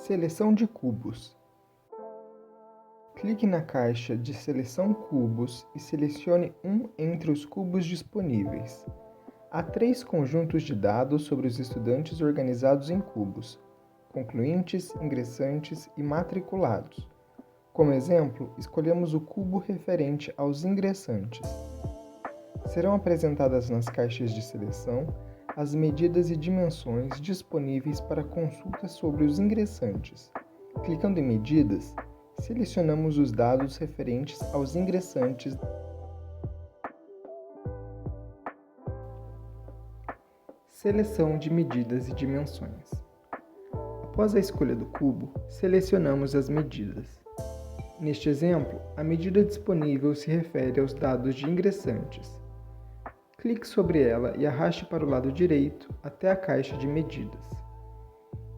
Seleção de cubos. Clique na caixa de Seleção Cubos e selecione um entre os cubos disponíveis. Há 3 conjuntos de dados sobre os estudantes organizados em cubos: concluintes, ingressantes e matriculados. Como exemplo, escolhemos o cubo referente aos ingressantes. Serão apresentadas nas caixas de seleção as medidas e dimensões disponíveis para consulta sobre os ingressantes. Clicando em Medidas, selecionamos os dados referentes aos ingressantes. Seleção de medidas e dimensões. Após a escolha do cubo, selecionamos as medidas. Neste exemplo, a medida disponível se refere aos dados de ingressantes. Clique sobre ela e arraste para o lado direito até a caixa de medidas.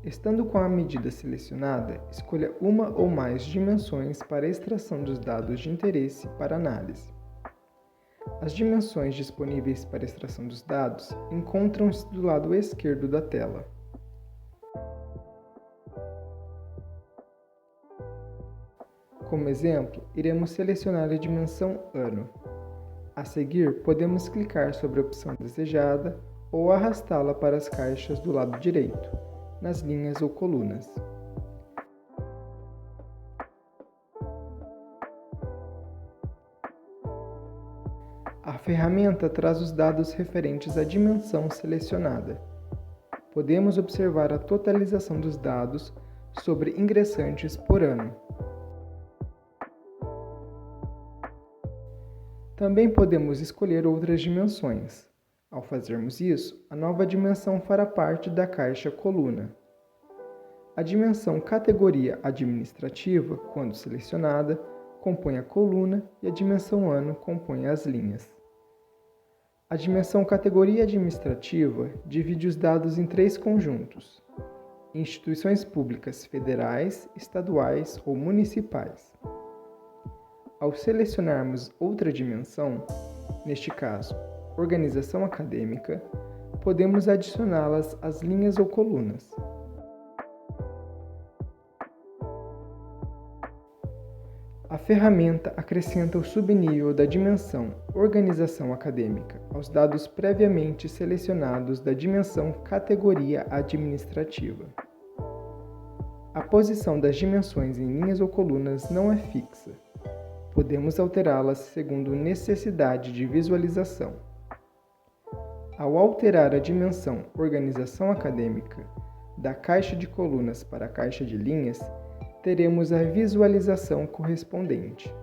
Estando com a medida selecionada, escolha uma ou mais dimensões para a extração dos dados de interesse para análise. As dimensões disponíveis para a extração dos dados encontram-se do lado esquerdo da tela. Como exemplo, iremos selecionar a dimensão ano. A seguir, podemos clicar sobre a opção desejada ou arrastá-la para as caixas do lado direito, nas linhas ou colunas. A ferramenta traz os dados referentes à dimensão selecionada. Podemos observar a totalização dos dados sobre ingressantes por ano. Também podemos escolher outras dimensões. Ao fazermos isso, a nova dimensão fará parte da caixa coluna. A dimensão categoria administrativa, quando selecionada, compõe a coluna e a dimensão ano compõe as linhas. A dimensão categoria administrativa divide os dados em 3 conjuntos: instituições públicas federais, estaduais ou municipais. Ao selecionarmos outra dimensão, neste caso, organização acadêmica, podemos adicioná-las às linhas ou colunas. A ferramenta acrescenta o subnível da dimensão organização acadêmica aos dados previamente selecionados da dimensão categoria administrativa. A posição das dimensões em linhas ou colunas não é fixa. Podemos alterá-las segundo necessidade de visualização. Ao alterar a dimensão organização acadêmica da caixa de colunas para a caixa de linhas, teremos a visualização correspondente.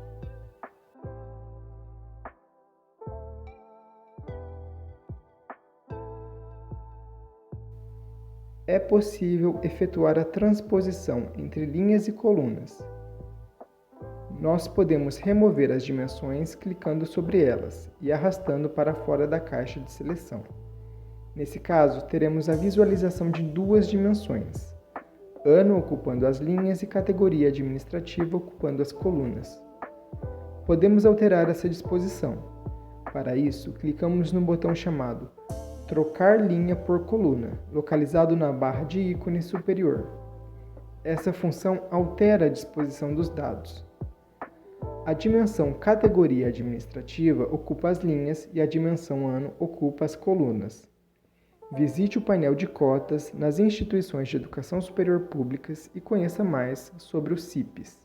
É possível efetuar a transposição entre linhas e colunas. Nós podemos remover as dimensões clicando sobre elas e arrastando para fora da caixa de seleção. Nesse caso, teremos a visualização de 2 dimensões: ano ocupando as linhas e categoria administrativa ocupando as colunas. Podemos alterar essa disposição. Para isso, clicamos no botão chamado Trocar linha por coluna, localizado na barra de ícone superior. Essa função altera a disposição dos dados. A dimensão categoria administrativa ocupa as linhas e a dimensão ano ocupa as colunas. Visite o painel de cotas nas instituições de educação superior públicas e conheça mais sobre os CIPs.